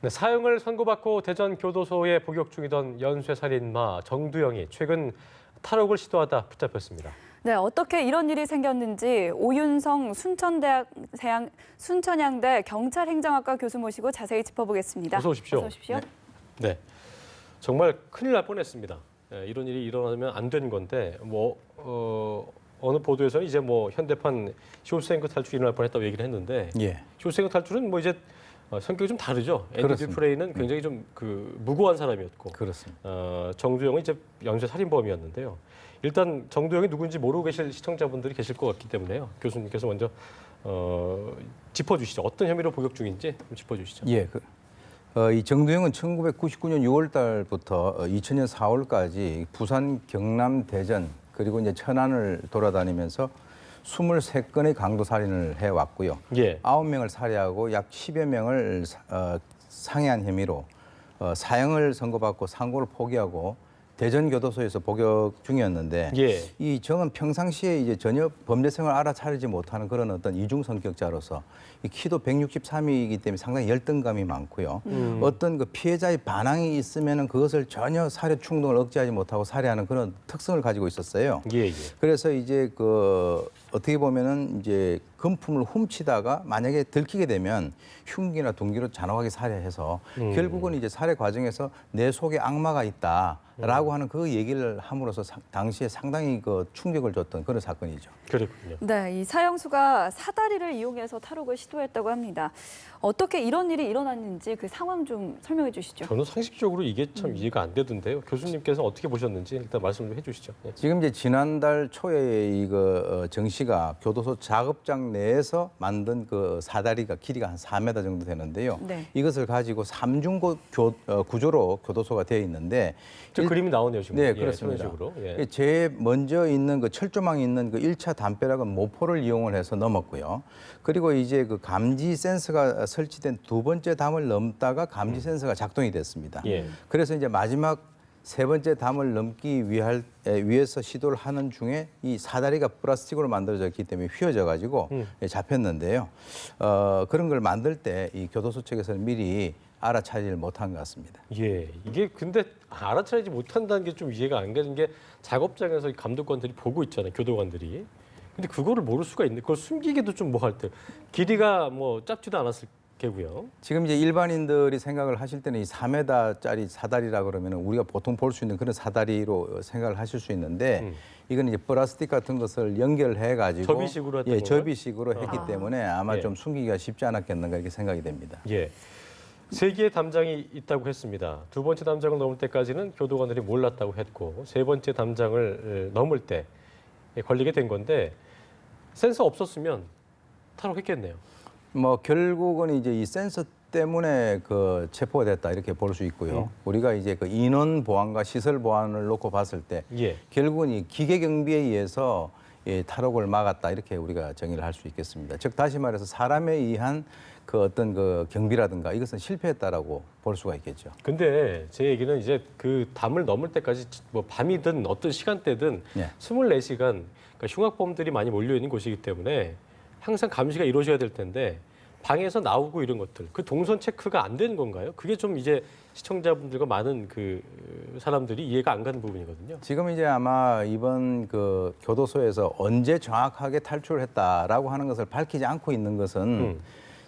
네, 사형을 선고받고 대전 교도소에 복역 중이던 연쇄살인마 정두영이 최근 탈옥을 시도하다 붙잡혔습니다. 네, 어떻게 이런 일이 생겼는지 오윤성 순천향대 경찰행정학과 교수 모시고 자세히 짚어보겠습니다. 어서 오십시오. 어서 오십시오. 네, 정말 큰일 날 뻔했습니다. 네, 이런 일이 일어나면 안 되는 건데 어느 보도에서는 이제 현대판 쇼생크 탈출이 일어날 뻔했다고 얘기를 했는데 쇼생크 탈출은 이제 성격이 좀 다르죠. 앤디 듀프레이는 굉장히 좀 무고한 사람이었고, 그렇습니다. 정두영은 이제 연쇄 살인범이었는데요. 일단 정두영이 누군지 모르고 계실 시청자분들이 계실 것 같기 때문에요. 교수님께서 먼저 짚어주시죠. 어떤 혐의로 복역 중인지 좀 짚어주시죠. 예, 이 정두영은 1999년 6월 달부터 2000년 4월까지 부산, 경남, 대전 그리고 이제 천안을 돌아다니면서 23건의 강도 살인을 해왔고요. 9명을 살해하고 약 10여 명을 상해한 혐의로 사형을 선고받고 상고를 포기하고 대전 교도소에서 복역 중이었는데 이 정은 평상시에 이제 전혀 범죄성을 알아차리지 못하는 그런 어떤 이중 성격자로서 이 키도 163이기 때문에 상당히 열등감이 많고요. 어떤 그 피해자의 반항이 있으면은 그것을 전혀 살해 충동을 억제하지 못하고 살해하는 그런 특성을 가지고 있었어요. 그래서 이제 어떻게 보면은 이제 금품을 훔치다가 만약에 들키게 되면 흉기나 둔기로 잔혹하게 살해해서 결국은 이제 살해 과정에서 내 속에 악마가 있다라고 하는 그 얘기를 함으로써 당시에 상당히 충격을 줬던 그런 사건이죠. 그렇군요. 네, 이 사형수가 사다리를 이용해서 탈옥을 시도했다고 합니다. 어떻게 이런 일이 일어났는지 그 상황 좀 설명해 주시죠. 저는 상식적으로 이게 참 이해가 안 되던데요. 교수님께서 어떻게 보셨는지 일단 말씀 좀 해주시죠. 지금 이제 지난달 초에 정 씨가 교도소 작업장 내에서 만든 그 사다리가 길이가 한 4m 정도 되는데요. 이것을 가지고 삼중 구조로 교도소가 되어 있는데 저 그림이 나오네요 지금. 네, 그렇습니다. 제일 먼저 있는 철조망이 있는 1차 담벼락은 모포를 이용을 해서 넘었고요. 그리고 이제 감지 센서가 설치된 두 번째 담을 넘다가 감지 센서가 작동이 됐습니다. 그래서 이제 마지막 세 번째 담을 넘기 위해서 시도를 하는 중에 이 사다리가 플라스틱으로 만들어졌기 때문에 휘어져 가지고 잡혔는데요. 그런 걸 만들 때 이 교도소 측에서는 미리 알아차리지를 못한 것 같습니다. 이게 근데 알아차리지 못한다는 게 좀 이해가 안 가는 게 작업장에서 감독관들이 보고 있잖아요, 교도관들이. 근데 그거를 모를 수가 있는데 그걸 숨기기도 좀 할 때 길이가 짧지도 않았을 게고요. 지금 이제 일반인들이 생각을 하실 때는 이 4m짜리 사다리라 그러면 우리가 보통 볼 수 있는 그런 사다리로 생각을 하실 수 있는데 이건 이제 플라스틱 같은 것을 연결해 가지고 접이식으로 했던 건가요? 접이식으로 했기 때문에 아마 좀 숨기기가 쉽지 않았겠는가 이렇게 생각이 됩니다. 세 개의 담장이 있다고 했습니다. 두 번째 담장을 넘을 때까지는 교도관들이 몰랐다고 했고 세 번째 담장을 넘을 때 걸리게 된 건데 센서 없었으면 탈옥했겠네요. 결국은 이제 이 센서 때문에 체포가 됐다 이렇게 볼 수 있고요. 우리가 이제 인원 보안과 시설 보안을 놓고 봤을 때 결국은 이 기계 경비에 의해서 탈옥을 막았다 이렇게 우리가 정의를 할 수 있겠습니다. 즉 다시 말해서 사람에 의한 어떤 경비라든가 이것은 실패했다라고 볼 수가 있겠죠. 근데 제 얘기는 이제 그 담을 넘을 때까지 밤이든 어떤 시간대든 24시간 그러니까 흉악범들이 많이 몰려 있는 곳이기 때문에 항상 감시가 이루어져야 될 텐데 방에서 나오고 이런 것들 그 동선 체크가 안 되는 건가요? 그게 좀 이제 시청자분들과 많은 사람들이 이해가 안 가는 부분이거든요. 지금 이제 아마 이번 교도소에서 언제 정확하게 탈출을 했다라고 하는 것을 밝히지 않고 있는 것은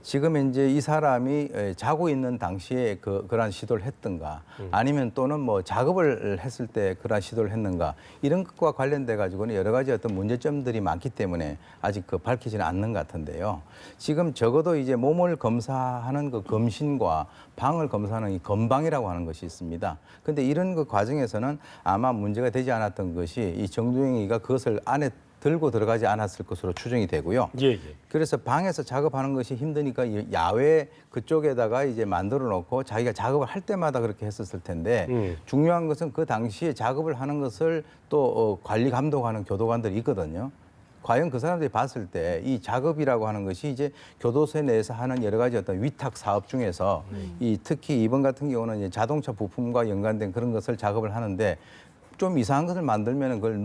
지금 이제 이 사람이 자고 있는 당시에 그러한 시도를 했던가 아니면 또는 작업을 했을 때 그러한 시도를 했는가 이런 것과 관련돼 가지고는 여러 가지 어떤 문제점들이 많기 때문에 아직 밝히지는 않는 것 같은데요. 지금 적어도 이제 몸을 검사하는 검신과 방을 검사하는 이 검방이라고 하는 것이 있습니다. 근데 이런 과정에서는 아마 문제가 되지 않았던 것이 이 정두영이가 그것을 안에 들고 들어가지 않았을 것으로 추정이 되고요. 그래서 방에서 작업하는 것이 힘드니까 야외 그쪽에다가 이제 만들어 놓고 자기가 작업을 할 때마다 그렇게 했었을 텐데 중요한 것은 그 당시에 작업을 하는 것을 또 관리 감독하는 교도관들이 있거든요. 과연 그 사람들이 봤을 때 이 작업이라고 하는 것이 이제 교도소 내에서 하는 여러 가지 어떤 위탁 사업 중에서 특히 이번 같은 경우는 이제 자동차 부품과 연관된 그런 것을 작업을 하는데 좀 이상한 것을 만들면 그걸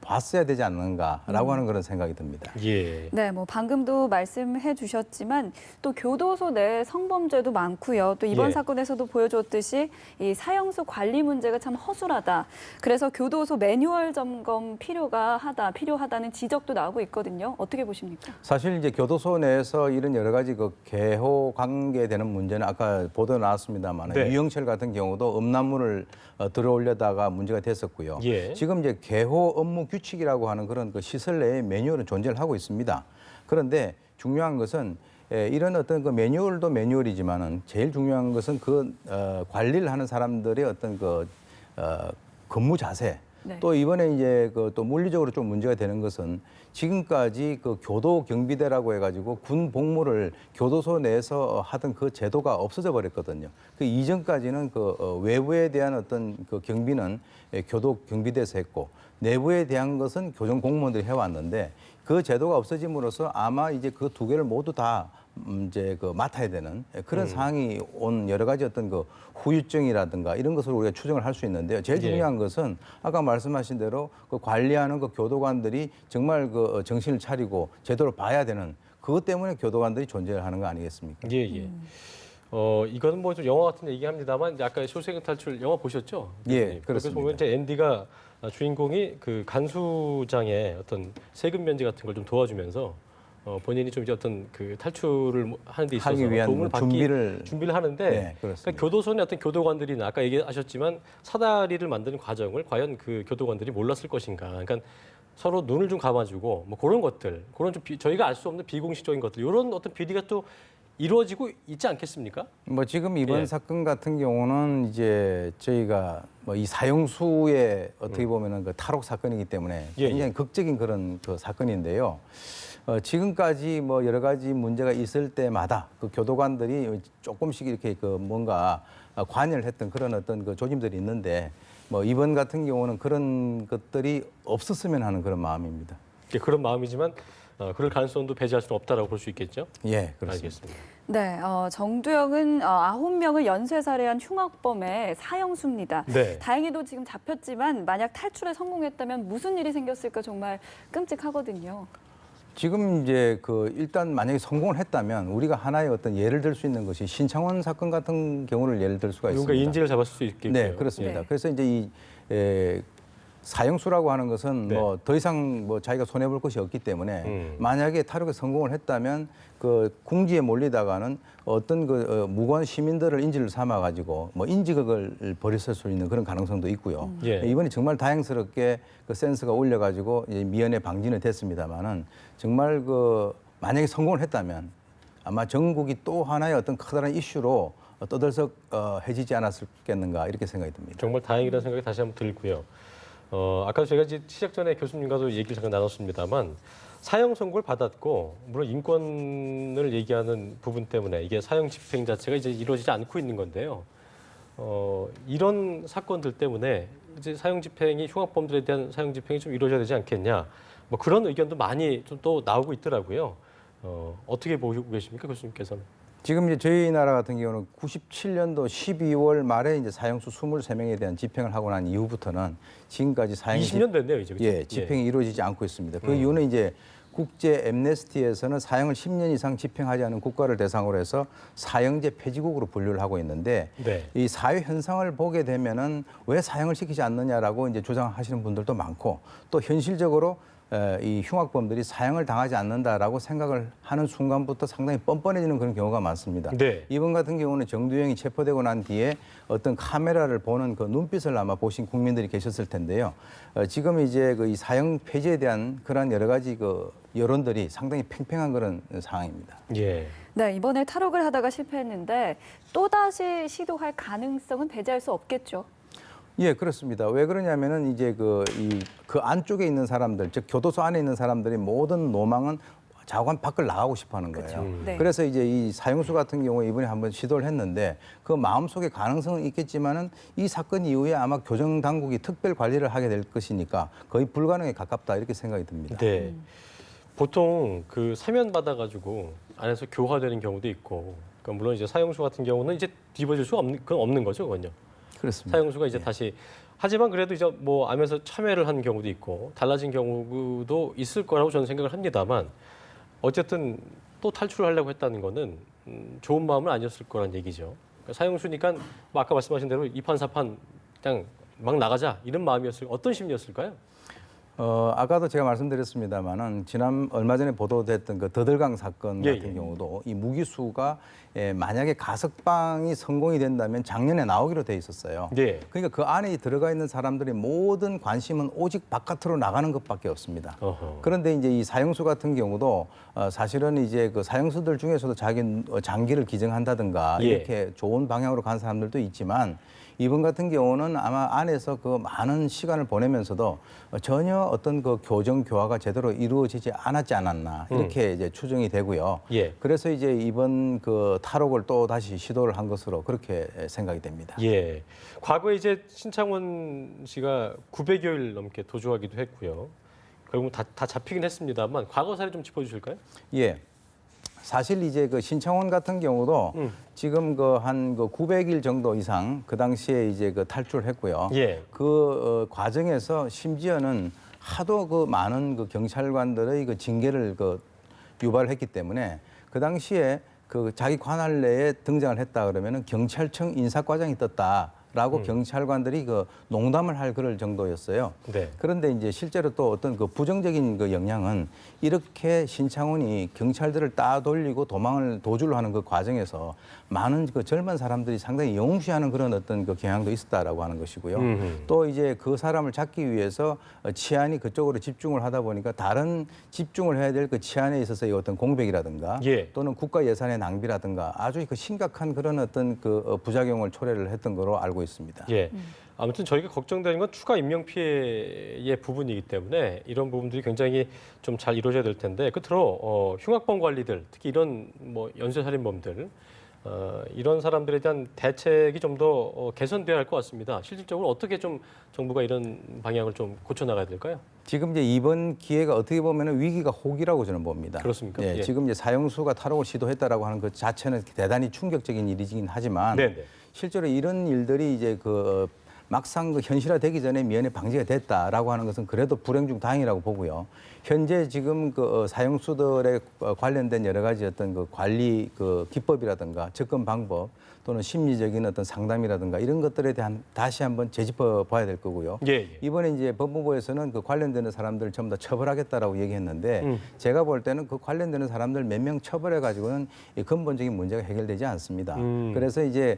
봤어야 되지 않는가라고 하는 그런 생각이 듭니다. 예. 네, 뭐 방금도 말씀해 주셨지만 또 교도소 내 성범죄도 많고요. 또 이번 예. 사건에서도 보여줬듯이 이 사형수 관리 문제가 참 허술하다. 그래서 교도소 매뉴얼 점검 필요하다는 지적도 나오고 있거든요. 어떻게 보십니까? 사실 이제 교도소 내에서 이런 여러 가지 그 개호 관계되는 문제는 아까 보도 나왔습니다만 네. 유영철 같은 경우도 음란물을 들어올려다가 문제가 됐었고요. 예. 지금 이제 개호 업무 규칙이라고 하는 그런 그 시설 내에 매뉴얼은 존재를 하고 있습니다. 그런데 중요한 것은 이런 어떤 그 매뉴얼도 매뉴얼이지만은 제일 중요한 것은 그 관리를 하는 사람들의 어떤 그 근무 자세. 네. 또 이번에 이제 그 또 물리적으로 좀 문제가 되는 것은 지금까지 그 교도 경비대라고 해가지고 군 복무를 교도소 내에서 하던 그 제도가 없어져 버렸거든요. 그 이전까지는 그 외부에 대한 어떤 그 경비는 교도 경비대에서 했고 내부에 대한 것은 교정 공무원들이 해왔는데 그 제도가 없어짐으로써 아마 이제 그 두 개를 모두 다 이제 그 맡아야 되는 그런 상황이 온 여러 가지 어떤 그 후유증이라든가 이런 것을 우리가 추정을 할 수 있는데요. 제일 예. 중요한 것은 아까 말씀하신 대로 그 관리하는 그 교도관들이 정말 그 정신을 차리고 제대로 봐야 되는 그것 때문에 교도관들이 존재를 하는 거 아니겠습니까? 예, 예. 이거는 뭐 좀 영화 같은 얘기합니다만 이제 아까 쇼생크 탈출 영화 보셨죠? 예, 교수님? 그렇습니다. 거기서 보면 이제 앤디가 주인공이 그 간수장의 어떤 세금 면제 같은 걸 좀 도와주면서 본인이 좀 이제 어떤 그 탈출을 하는 데 있어서 하기 위한 도움을 뭐 받기 준비를 하는데 네, 그렇습니다. 그러니까 교도소의 어떤 교도관들이나 아까 얘기하셨지만 사다리를 만드는 과정을 과연 그 교도관들이 몰랐을 것인가? 그러니까 서로 눈을 좀 감아주고 뭐 그런 것들, 그런 좀 저희가 알 수 없는 비공식적인 것들, 이런 어떤 비리가 또 이루어지고 있지 않겠습니까? 뭐 지금 이번 예. 사건 같은 경우는 이제 저희가 뭐 이 사형수의 어떻게 보면은 그 탈옥 사건이기 때문에 예, 굉장히 극적인 그런 그 사건인데요. 지금까지 뭐 여러 가지 문제가 있을 때마다 그 교도관들이 조금씩 이렇게 그 뭔가 관여를 했던 그런 어떤 그 조짐들이 있는데 뭐 이번 같은 경우는 그런 것들이 없었으면 하는 그런 마음입니다. 예, 그런 마음이지만 그럴 가능성도 배제할 수는 없다라고 볼 수 있겠죠? 예, 그렇습니다. 알겠습니다. 네, 정두영은 9명을 연쇄살해한 흉악범의 사형수입니다. 네. 다행히도 지금 잡혔지만 만약 탈출에 성공했다면 무슨 일이 생겼을까 정말 끔찍하거든요. 지금 이제 그 일단 만약에 성공을 했다면 우리가 하나의 어떤 예를 들 수 있는 것이 신창원 사건 같은 경우를 예를 들 수가 누군가 있습니다. 인지를 잡았을 수 있겠고요. 네, 그렇습니다. 네. 그래서 이제 이 사형수라고 하는 것은 네. 뭐 더 이상 뭐 자기가 손해 볼 것이 없기 때문에 만약에 탈옥에 성공을 했다면 그 궁지에 몰리다가는 어떤 그 무고한 시민들을 인질을 삼아 가지고 뭐 인지극을 벌였을 수 있는 그런 가능성도 있고요. 예. 이번에 정말 다행스럽게 그 센스가 올려 가지고 미연에 방지는 됐습니다만은 정말 그 만약에 성공을 했다면 아마 전국이 또 하나의 어떤 커다란 이슈로 떠들썩해지지 않았겠는가 이렇게 생각이 듭니다. 정말 다행이라는 생각이 다시 한번 들고요. 아까 제가 이제 시작 전에 교수님과도 얘기를 잠깐 나눴습니다만 사형 선고를 받았고 물론 인권을 얘기하는 부분 때문에 이게 사형 집행 자체가 이제 이루어지지 않고 있는 건데요. 이런 사건들 때문에 이제 사형 집행이 흉악범들에 대한 사형 집행이 좀 이루어져야 되지 않겠냐. 뭐 그런 의견도 많이 좀 또 나오고 있더라고요. 어떻게 보고 계십니까, 교수님께서는? 지금 이제 저희 나라 같은 경우는 97년도 12월 말에 이제 사형수 23명에 대한 집행을 하고 난 이후부터는 지금까지 사형이 20년 됐네요, 이제. 그렇죠? 예, 집행이 이루어지지 않고 있습니다. 그 이유는 이제 국제 엠네스티에서는 사형을 10년 이상 집행하지 않은 국가를 대상으로 해서 사형제 폐지국으로 분류를 하고 있는데 네. 이 사회 현상을 보게 되면은 왜 사형을 시키지 않느냐라고 이제 주장하시는 분들도 많고 또 현실적으로 이 흉악범들이 사형을 당하지 않는다라고 생각을 하는 순간부터 상당히 뻔뻔해지는 그런 경우가 많습니다. 네. 이번 같은 경우는 정두영이 체포되고 난 뒤에 어떤 카메라를 보는 그 눈빛을 아마 보신 국민들이 계셨을 텐데요. 지금 이제 그 이 사형 폐지에 대한 그런 여러 가지 그 여론들이 상당히 팽팽한 그런 상황입니다. 예. 네, 이번에 탈옥을 하다가 실패했는데 또다시 시도할 가능성은 배제할 수 없겠죠. 예, 그렇습니다. 왜 그러냐면은 이제 그 안쪽에 있는 사람들, 즉 교도소 안에 있는 사람들이 모든 노망은 자관 밖을 나가고 싶어 하는 거예요. 네. 그래서 이제 이 사형수 같은 경우에 이번에 한번 시도를 했는데 그 마음속에 가능성은 있겠지만은 이 사건 이후에 아마 교정 당국이 특별 관리를 하게 될 것이니까 거의 불가능에 가깝다 이렇게 생각이 듭니다. 네. 보통 그 사면 받아가지고 안에서 교화되는 경우도 있고, 그러니까 물론 이제 사형수 같은 경우는 이제 뒤집어질 수가 없는 거죠, 그건요. 그렇습니다. 사형수가 이제 다시 하지만 그래도 이제 뭐 암에서 참여를 한 경우도 있고 달라진 경우도 있을 거라고 저는 생각을 합니다만 어쨌든 또 탈출을 하려고 했다는 거는 좋은 마음은 아니었을 거란 얘기죠. 그러니까 사형수니까 뭐 아까 말씀하신 대로 이판사판 그냥 막 나가자 이런 마음이었을 어떤 심리였을까요? 아까도 제가 말씀드렸습니다만은 지난 얼마 전에 보도됐던 그 더들강 사건 예, 같은 예. 경우도 이 무기수가 만약에 가석방이 성공이 된다면 작년에 나오기로 돼 있었어요. 예. 그러니까 그 안에 들어가 있는 사람들의 모든 관심은 오직 바깥으로 나가는 것밖에 없습니다. 어허. 그런데 이제 이 사형수 같은 경우도 사실은 이제 그 사형수들 중에서도 자기 장기를 기증한다든가 예. 이렇게 좋은 방향으로 간 사람들도 있지만 이분 같은 경우는 아마 안에서 그 많은 시간을 보내면서도 전혀 어떤 그 교정 교화가 제대로 이루어지지 않았지 않았나 이렇게 이제 추정이 되고요. 예. 그래서 이제 이번 그 탈옥을 또 다시 시도를 한 것으로 그렇게 생각이 됩니다. 예. 과거에 이제 신창원 씨가 900여일 넘게 도주하기도 했고요. 결국 다 잡히긴 했습니다만 과거 사례 좀 짚어주실까요? 예. 사실 이제 그 신창원 같은 경우도 지금 그 한 그 900일 정도 이상 그 당시에 이제 그 탈출을 했고요. 예. 그 과정에서 심지어는 하도 그 많은 그 경찰관들의 그 징계를 그 유발을 했기 때문에 그 당시에 그 자기 관할 내에 등장을 했다 그러면은 경찰청 인사과장이 떴다라고 경찰관들이 그 농담을 할 그럴 정도였어요. 네. 그런데 이제 실제로 또 어떤 그 부정적인 그 영향은 이렇게 신창원이 경찰들을 따돌리고 도주를 하는 그 과정에서 많은 그 젊은 사람들이 상당히 영웅시하는 그런 어떤 그 경향도 있었다라고 하는 것이고요. 또 이제 그 사람을 잡기 위해서 치안이 그쪽으로 집중을 하다 보니까 다른 집중을 해야 될 그 치안에 있어서의 어떤 공백이라든가 예. 또는 국가 예산의 낭비라든가 아주 그 심각한 그런 어떤 그 부작용을 초래를 했던 거로 알고 있습니다. 예. 아무튼 저희가 걱정되는 건 추가 인명 피해의 부분이기 때문에 이런 부분들이 굉장히 좀 잘 이루어져야 될 텐데 끝으로 흉악범 관리들 특히 이런 뭐 연쇄살인범들 이런 사람들에 대한 대책이 좀 더 개선돼야 할 것 같습니다. 실질적으로 어떻게 좀 정부가 이런 방향을 좀 고쳐 나가야 될까요? 지금 이제 이번 기회가 어떻게 보면 위기가 호기라고 저는 봅니다. 그렇습니까? 예, 예. 지금 이제 사형수가 탈옥을 시도했다라고 하는 그 자체는 대단히 충격적인 일이긴 하지만 네네. 실제로 이런 일들이 이제 그 막상 그 현실화되기 전에 미연에 방지가 됐다라고 하는 것은 그래도 불행 중 다행이라고 보고요. 현재 지금 그 사형수들에 관련된 여러 가지 어떤 그 관리 그 기법이라든가 접근 방법 또는 심리적인 어떤 상담이라든가 이런 것들에 대한 다시 한번 재짚어 봐야 될 거고요. 예, 예. 이번에 이제 법무부에서는 그 관련되는 사람들을 전부 다 처벌하겠다라고 얘기했는데 제가 볼 때는 그 관련되는 사람들 몇 명 처벌해 가지고는 이 근본적인 문제가 해결되지 않습니다. 그래서 이제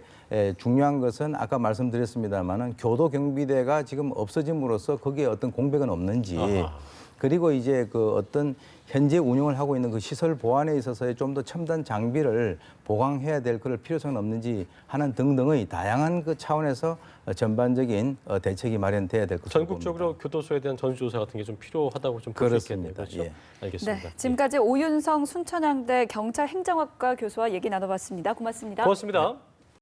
중요한 것은 아까 말씀드렸습니다마는 교도 경비대가 지금 없어짐으로써 거기에 어떤 공백은 없는지 아하. 그리고 이제 그 어떤 현재 운영을 하고 있는 그 시설 보안에 있어서의 좀 더 첨단 장비를 보강해야 될 그럴 필요성은 없는지 하는 등등의 다양한 그 차원에서 전반적인 대책이 마련돼야 될 것으로 전국적으로 봅니다. 교도소에 대한 전수조사 같은 게 좀 필요하다고 좀 볼 수 있겠네요. 그렇습니다. 그렇죠? 예. 알겠습니다. 네, 지금까지 오윤성 순천향대 경찰행정학과 교수와 얘기 나눠봤습니다. 고맙습니다. 고맙습니다.